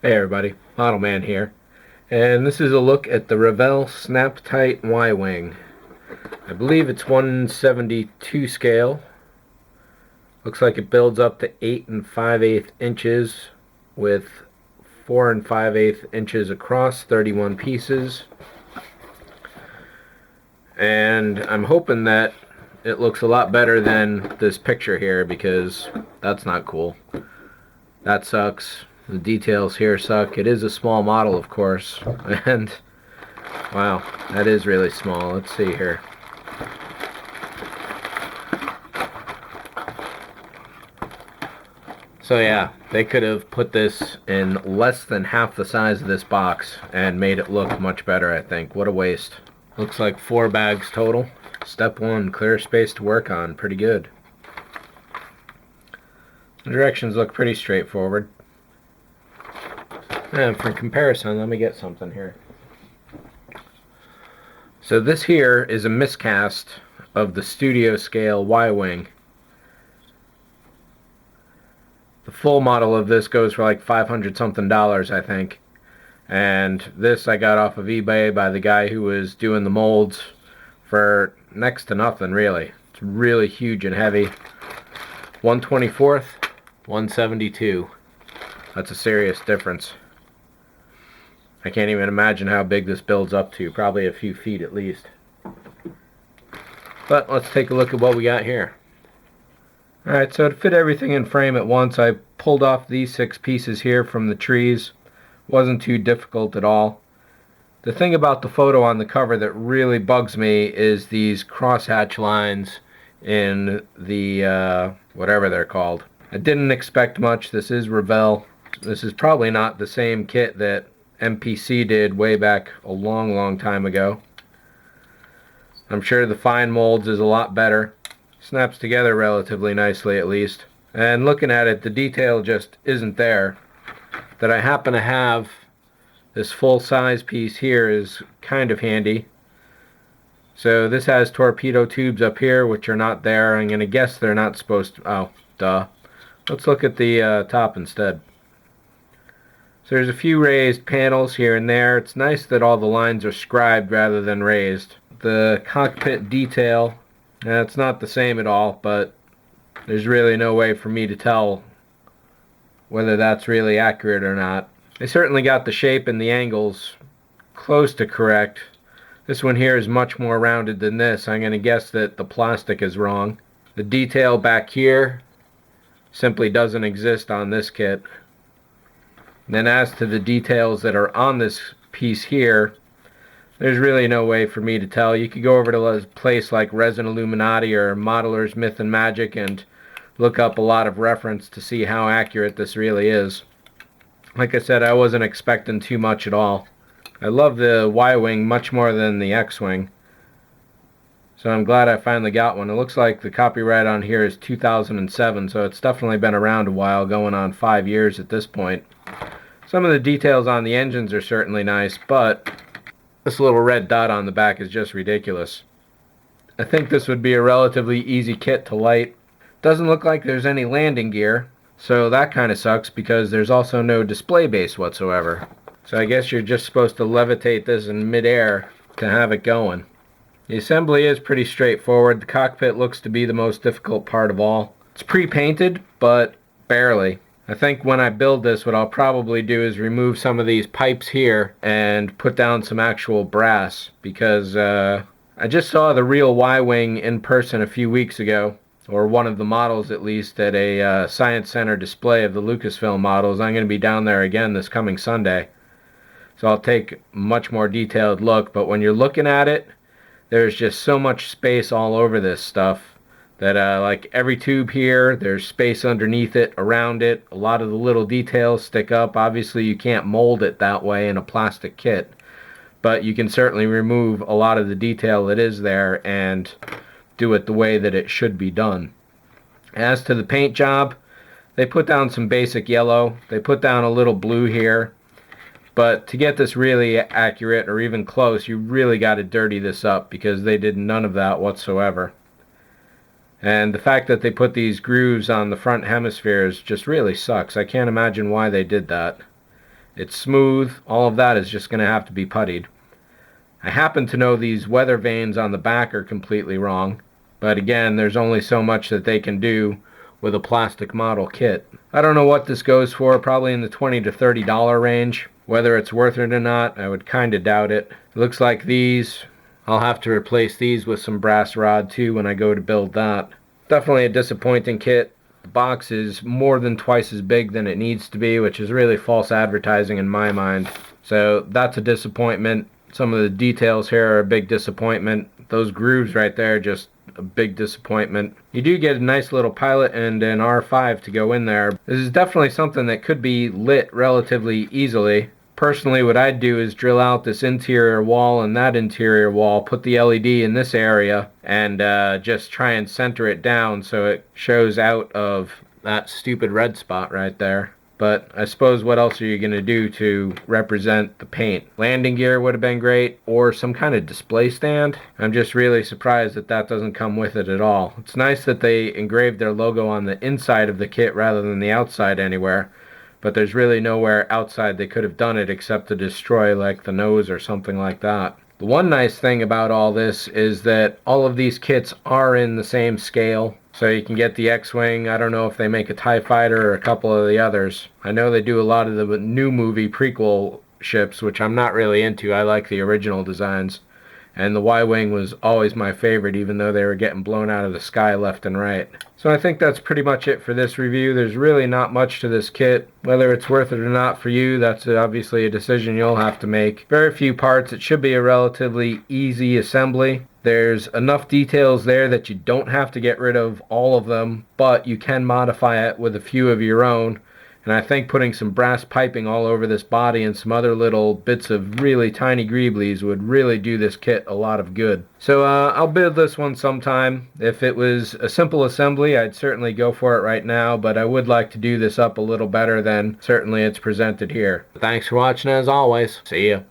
Hey everybody, Model Man here, and this is a look at the Revell Snap-Tite Y-Wing. I believe it's 172 scale. Looks like it builds up to 8 5/8 inches with 4 5/8 inches across, 31 pieces. And I'm hoping that it looks a lot better than this picture here, because that's not cool. That sucks. The details here suck. It is a small model, of course, and wow, that is really small. Let's see here. So yeah, they could have put this in less than half the size of this box and made it look much better, I think. What a waste. Looks like 4 bags total. Step 1, clear space to work on. Pretty good. The directions look pretty straightforward. And for comparison, let me get something here. So this here is a miscast of the studio scale Y-Wing. The full model of this goes for like 500 something dollars, I think. And this I got off of eBay by the guy who was doing the molds for next to nothing, really. It's really huge and heavy. 1/24, 172. That's a serious difference. I can't even imagine how big this builds up to. Probably a few feet at least. But let's take a look at what we got here. Alright, so to fit everything in frame at once, I pulled off these 6 pieces here from the trees. Wasn't too difficult at all. The thing about the photo on the cover that really bugs me is these crosshatch lines in the, whatever they're called. I didn't expect much. This is Revell. This is probably not the same kit that MPC did way back a long time ago. I'm sure the fine molds is a lot better. Snaps together relatively nicely at least. And looking at it, the detail just isn't there. That I happen to have this full size piece here is kind of handy. So this has torpedo tubes up here which are not there. I'm going to guess they're not supposed to... oh, duh. Let's look at the top instead. So there's a few raised panels here and there. It's nice that all the lines are scribed rather than raised. The cockpit detail, it's not the same at all, but there's really no way for me to tell whether that's really accurate or not. They certainly got the shape and the angles close to correct. This one here is much more rounded than this. I'm going to guess that the plastic is wrong. The detail back here simply doesn't exist on this kit. And then as to the details that are on this piece here, there's really no way for me to tell. You could go over to a place like Resin Illuminati or Modeler's Myth and Magic and look up a lot of reference to see how accurate this really is. Like I said, I wasn't expecting too much at all. I love the Y-Wing much more than the X-Wing. So I'm glad I finally got one. It looks like the copyright on here is 2007, so it's definitely been around a while, going on 5 years at this point. Some of the details on the engines are certainly nice, but this little red dot on the back is just ridiculous. I think this would be a relatively easy kit to light. Doesn't look like there's any landing gear, so that kind of sucks because there's also no display base whatsoever. So I guess you're just supposed to levitate this in midair to have it going. The assembly is pretty straightforward. The cockpit looks to be the most difficult part of all. It's pre-painted, but barely. I think when I build this, what I'll probably do is remove some of these pipes here and put down some actual brass, because I just saw the real Y-Wing in person a few weeks ago, or one of the models at least, at a Science Center display of the Lucasfilm models. I'm going to be down there again this coming Sunday, so I'll take a much more detailed look. But when you're looking at it, there's just so much space all over this stuff that like every tube here, there's space underneath it, around it. A lot of the little details stick up. Obviously you can't mold it that way in a plastic kit, but you can certainly remove a lot of the detail that is there and do it the way that it should be done. As to the paint job, they put down some basic yellow. They put down a little blue here. But to get this really accurate or even close, you really got to dirty this up, because they did none of that whatsoever. And the fact that they put these grooves on the front hemispheres just really sucks. I can't imagine why they did that. it's smooth. All of that is just going to have to be puttied. I happen to know these weather vanes on the back are completely wrong, but again, there's only so much that they can do with a plastic model kit. I don't know what this goes for, probably in the $20 to $30 range. Whether it's worth it or not, I would kind of doubt it. It looks like these, I'll have to replace these with some brass rod too when I go to build that. Definitely a disappointing kit. The box is more than twice as big than it needs to be, which is really false advertising in my mind. So that's a disappointment. Some of the details here are a big disappointment. Those grooves right there, just a big disappointment. You do get a nice little pilot and an R5 to go in there. This is definitely something that could be lit relatively easily. Personally, what I'd do is drill out this interior wall and that interior wall, put the LED in this area, and just try and center it down so it shows out of that stupid red spot right there. But I suppose what else are you going to do to represent the paint? Landing gear would have been great, or some kind of display stand. I'm just really surprised that that doesn't come with it at all. It's nice that they engraved their logo on the inside of the kit rather than the outside anywhere, but there's really nowhere outside they could have done it except to destroy like the nose or something like that. The one nice thing about all this is that all of these kits are in the same scale. So you can get the X-Wing. I don't know if they make a TIE Fighter or a couple of the others. I know they do a lot of the new movie prequel ships, which I'm not really into. I like the original designs. And the Y-Wing was always my favorite, even though they were getting blown out of the sky left and right. So I think that's pretty much it for this review. There's really not much to this kit. Whether it's worth it or not for you, that's obviously a decision you'll have to make. Very few parts. It should be a relatively easy assembly. There's enough details there that you don't have to get rid of all of them, but you can modify it with a few of your own. And I think putting some brass piping all over this body and some other little bits of really tiny greeblies would really do this kit a lot of good. So I'll build this one sometime. If it was a simple assembly, I'd certainly go for it right now, but I would like to do this up a little better than certainly it's presented here. Thanks for watching as always. See ya.